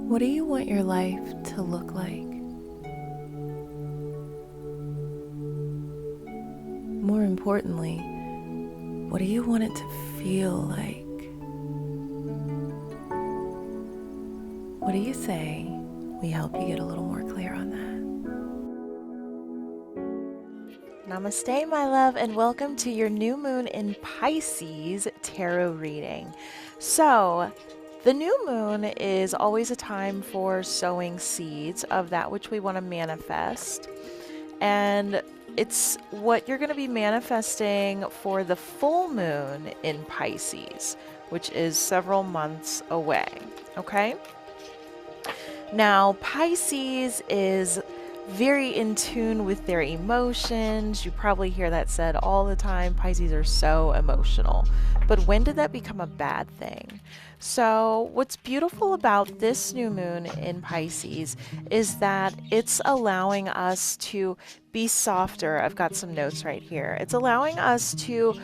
What do you want your life to look like? More importantly, what do you want it to feel like? What do you say we help you get a little more clear on that? Namaste, my love, and welcome to your new moon in Pisces tarot reading. So, the new moon is always a time for sowing seeds of that which we want to manifest. And it's what you're going to be manifesting for the full moon in Pisces, which is several months away. Okay? Now, Pisces is very in tune with their emotions. You probably hear that said all the time. Pisces are so emotional. But when did that become a bad thing? So what's beautiful about this new moon in Pisces is that it's allowing us to be softer. I've got some notes right here. It's allowing us to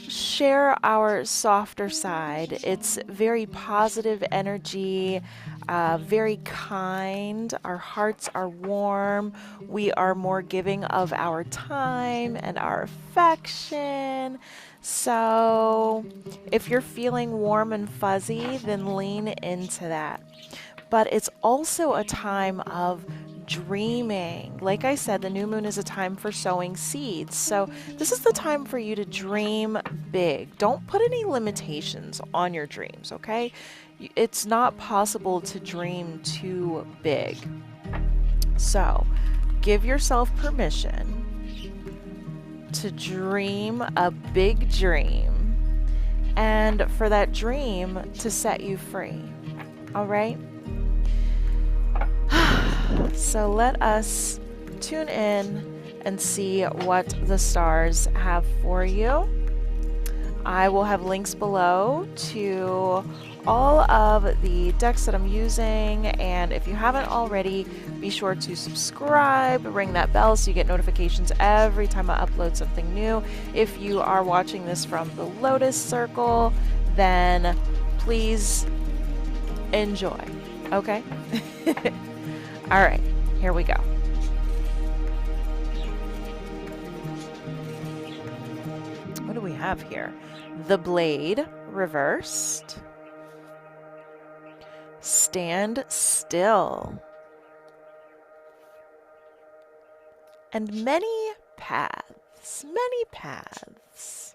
share our softer side. It's very positive energy, very kind. Our hearts are warm. We are more giving of our time and our affection. So if you're feeling warm and fuzzy, then lean into that. But it's also a time of dreaming. Like I said, the new moon is a time for sowing seeds. So this is the time for you to dream big. Don't put any limitations on your dreams, okay? It's not possible to dream too big. So give yourself permission to dream a big dream and for that dream to set you free. All right? So let us tune in and see what the stars have for you. I will have links below to all of the decks that I'm using, and if you haven't already, be sure to subscribe, ring that bell so you get notifications every time I upload something new. If you are watching this from the Lotus Circle, then please enjoy, okay? All right, here we go. What do we have here? The Blade reversed. Stand still. And many paths, many paths.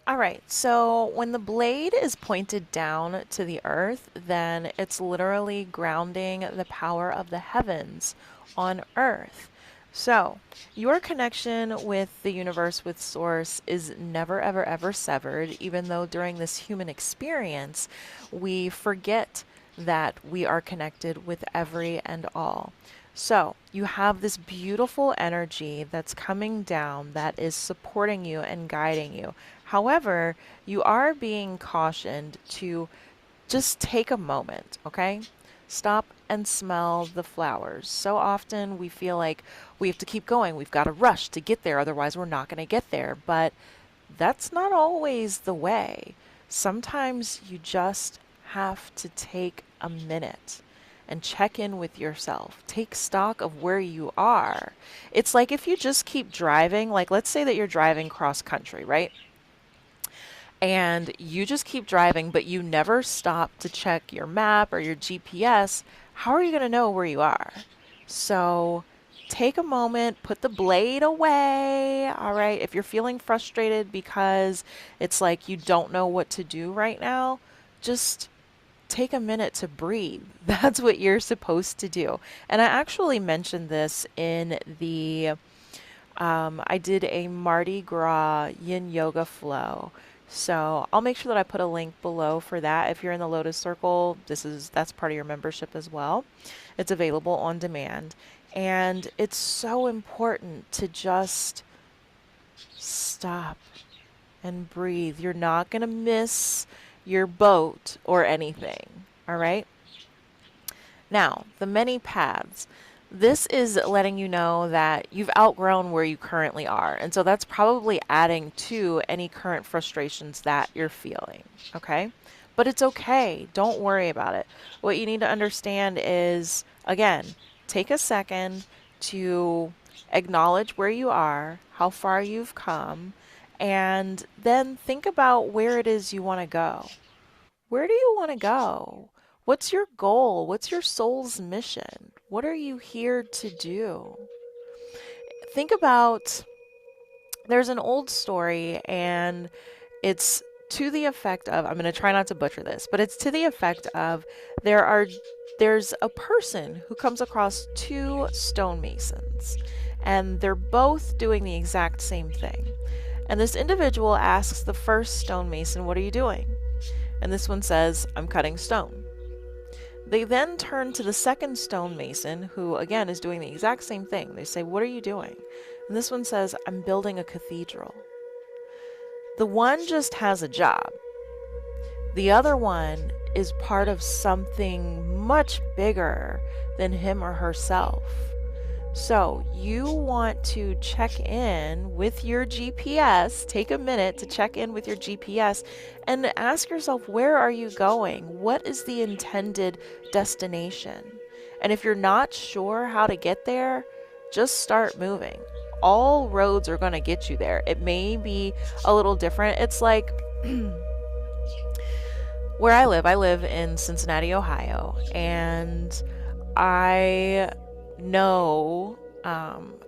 All right, so when the blade is pointed down to the earth, then it's literally grounding the power of the heavens on earth. So your connection with the universe, with source, is never, ever, ever severed, even though during this human experience, we forget that we are connected with every and all. So you have this beautiful energy that's coming down that is supporting you and guiding you. However, you are being cautioned to just take a moment, okay? Stop and smell the flowers. So often we feel like we have to keep going. We've got to rush to get there, otherwise we're not going to get there. But that's not always the way. Sometimes you just have to take a minute and check in with yourself. Take stock of where you are. It's like if you just keep driving, like let's say that you're driving cross country, right? And you just keep driving, but you never stop to check your map or your GPS, how are you going to know where you are? So take a moment, put the blade away, all right? If you're feeling frustrated because it's like you don't know what to do right now, just take a minute to breathe. That's what you're supposed to do. And I actually mentioned this in the, I did a Mardi Gras yin yoga flow. So I'll make sure that I put a link below for that. If you're in the Lotus Circle, that's part of your membership as well. It's available on demand. And it's so important to just stop and breathe. You're not going to miss your boat or anything, all right? Now, the many paths. This is letting you know that you've outgrown where you currently are. And so that's probably adding to any current frustrations that you're feeling, okay? But it's okay. Don't worry about it. What you need to understand is, again, take a second to acknowledge where you are, how far you've come, and then think about where it is you want to go. Where do you want to go? What's your goal? What's your soul's mission? What are you here to do? Think about, there's an old story, and it's to the effect of, I'm going to try not to butcher this, but it's to the effect of there's a person who comes across two stonemasons, and they're both doing the exact same thing. And this individual asks the first stonemason, "What are you doing?" And this one says, "I'm cutting stone." They then turn to the second stonemason, who again is doing the exact same thing. They say, "What are you doing?" And this one says, "I'm building a cathedral." The one just has a job. The other one is part of something much bigger than him or herself. So you want to check in with your GPS, take a minute to check in with your GPS and ask yourself, where are you going? What is the intended destination? And if you're not sure how to get there, just start moving. All roads are going to get you there. It may be a little different. It's like where I live in Cincinnati, Ohio, and I know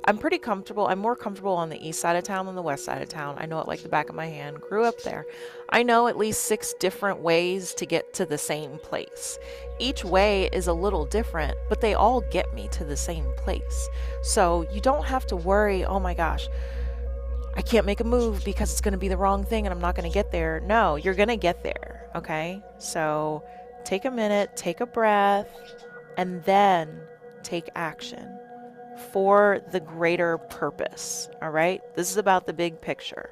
I'm pretty comfortable. I'm more comfortable on the east side of town than the west side of town. I know it like the back of my hand. Grew up there. I know at least 6 different ways to get to the same place. Each way is a little different, but they all get me to the same place. So you don't have to worry, oh my gosh, I can't make a move because it's going to be the wrong thing and I'm not going to get there. No, you're going to get there, okay? So take a minute, take a breath, and then take action for the greater purpose, all right? This is about the big picture.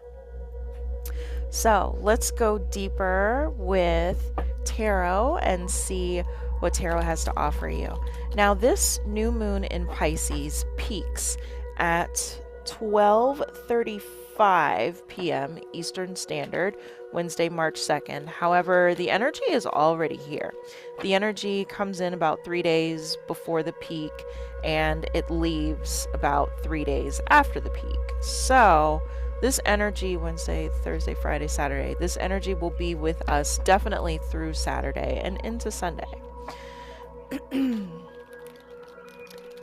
So let's go deeper with tarot and see what tarot has to offer you. Now, this new moon in Pisces peaks at 12:35 p.m. Eastern Standard, Wednesday, March 2nd. However, the energy is already here. The energy comes in about 3 days before the peak, and it leaves about 3 days after the peak. So this energy, Wednesday, Thursday, Friday, Saturday, this energy will be with us definitely through Saturday and into Sunday.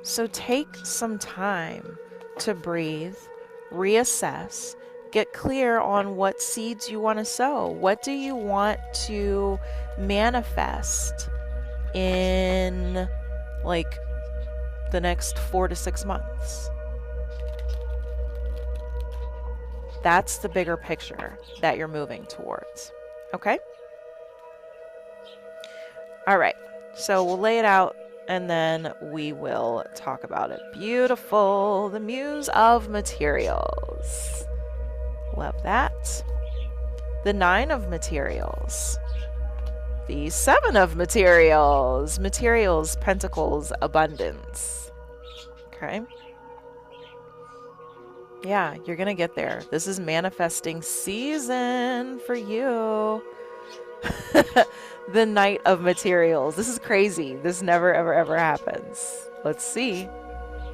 So take some time to breathe, reassess, get clear on what seeds you want to sow. What do you want to manifest in like the next 4 to 6 months? That's the bigger picture that you're moving towards. Okay? All right. So we'll lay it out and then we will talk about it. Beautiful. The Muse of Materials. Love that. The 9 of Materials. The 7 of Materials. Materials, Pentacles, Abundance. Okay. Yeah, you're going to get there. This is manifesting season for you. The Knight of Materials. This is crazy. This never, ever, ever happens. Let's see.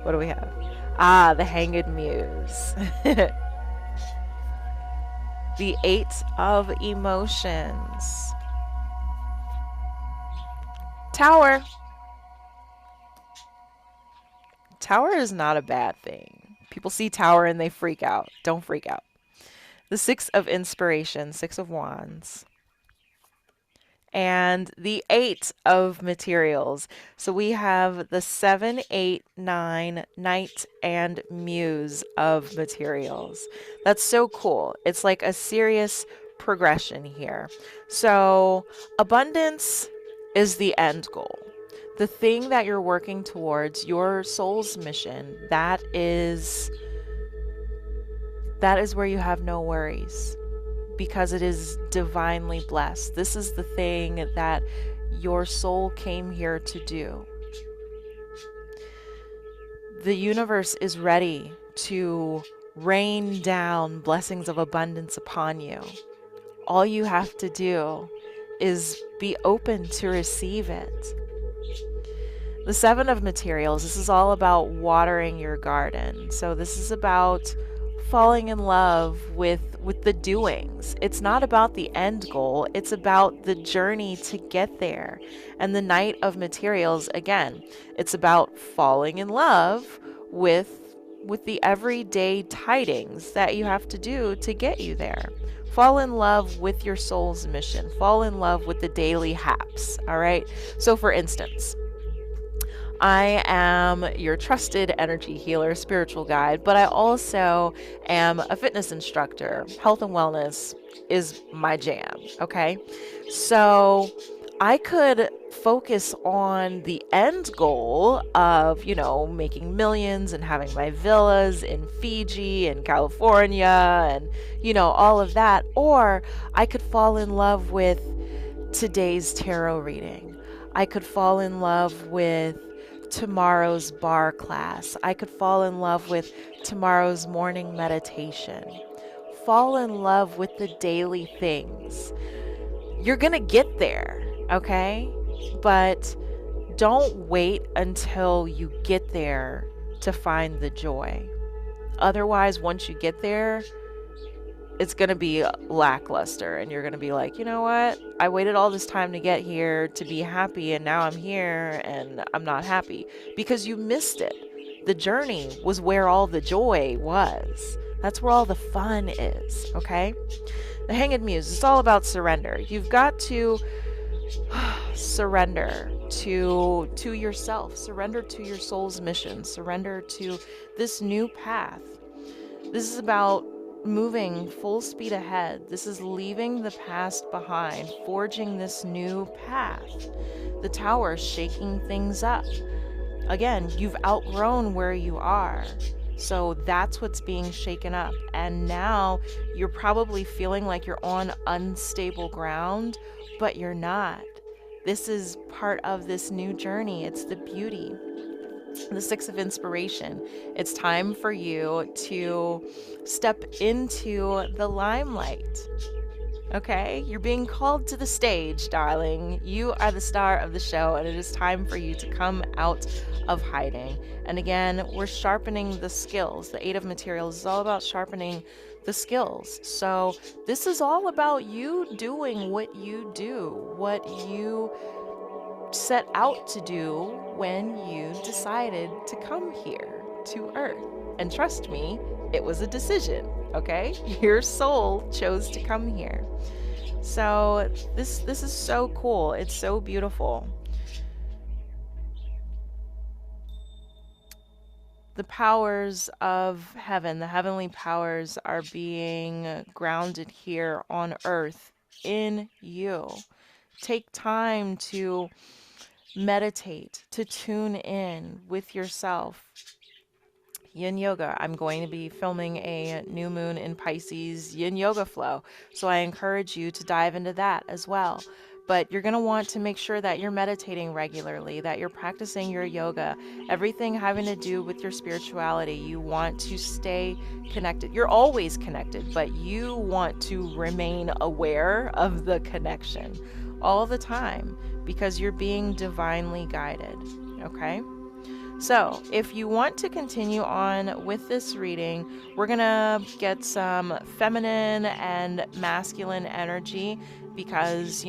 What do we have? Ah, the Hanged Muse. The 8 of Emotions. Tower. Tower is not a bad thing. People see Tower and they freak out. Don't freak out. The 6 of Inspiration, 6 of Wands. And the 8 of Materials. So we have the 7, 8, 9 Knight and Muse of Materials. That's so cool. It's like a serious progression here. So abundance is the end goal. The thing that you're working towards, your soul's mission, that is where you have no worries. Because it is divinely blessed. This is the thing that your soul came here to do. The universe is ready to rain down blessings of abundance upon you. All you have to do is be open to receive it. The Seven of Materials, this is all about watering your garden. So this is about falling in love with the doings. It's not about the end goal, it's about the journey to get there. And the Knight of Materials, again, it's about falling in love with the everyday tidings that you have to do to get you there. Fall in love with your soul's mission. Fall in love with the daily haps, all right? So for instance, I am your trusted energy healer, spiritual guide, but I also am a fitness instructor. Health and wellness is my jam, okay? So I could focus on the end goal of, making millions and having my villas in Fiji and California and, all of that. Or I could fall in love with today's tarot reading. I could fall in love with tomorrow's bar class. I could fall in love with tomorrow's morning meditation. Fall in love with the daily things. You're gonna get there, okay? But don't wait until you get there to find the joy. Otherwise, once you get there, it's going to be lackluster and you're going to be like, you know what? I waited all this time to get here to be happy and now I'm here and I'm not happy because you missed it. The journey was where all the joy was. That's where all the fun is, okay? The Hanged Muse, it's all about surrender. You've got to surrender to yourself, surrender to your soul's mission, surrender to this new path. This is about moving full speed ahead. This is leaving the past behind, forging this new path. The Tower, shaking things up. Again, you've outgrown where you are. So that's what's being shaken up. And now you're probably feeling like you're on unstable ground, but you're not. This is part of this new journey. It's the beauty. The Six of Inspiration. It's time for you to step into the limelight. Okay? You're being called to the stage, darling. You are the star of the show, and it is time for you to come out of hiding. And again, we're sharpening the skills. The Eight of Materials is all about sharpening the skills. So this is all about you doing what you do, what you set out to do when you decided to come here to Earth. And trust me, it was a decision, okay? Your soul chose to come here. So this is so cool. It's so beautiful. The powers of heaven, the heavenly powers, are being grounded here on Earth in you. Take time to meditate, to tune in with yourself. Yin Yoga. I'm going to be filming a new moon in Pisces Yin Yoga flow, so I encourage you to dive into that as well. But you're going to want to make sure that you're meditating regularly, that you're practicing your yoga, everything having to do with your spirituality. You want to stay connected. You're always connected, but you want to remain aware of the connection all the time because you're being divinely guided, okay? So if you want to continue on with this reading, we're gonna get some feminine and masculine energy because,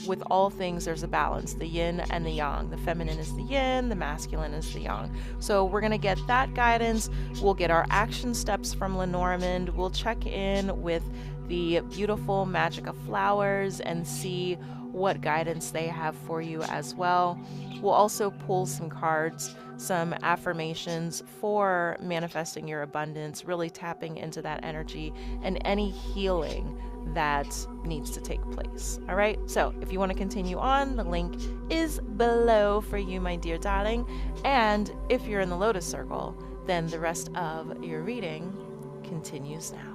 with all things, there's a balance, the yin and the yang. The feminine is the yin, the masculine is the yang. So we're gonna get that guidance. We'll get our action steps from Lenormand. We'll check in with the beautiful Magica flowers and see what guidance they have for you as well. We'll also pull some cards, some affirmations for manifesting your abundance, really tapping into that energy and any healing that needs to take place. All right, so if you want to continue on, the link is below for you, my dear darling. And if you're in the Lotus Circle, then the rest of your reading continues now.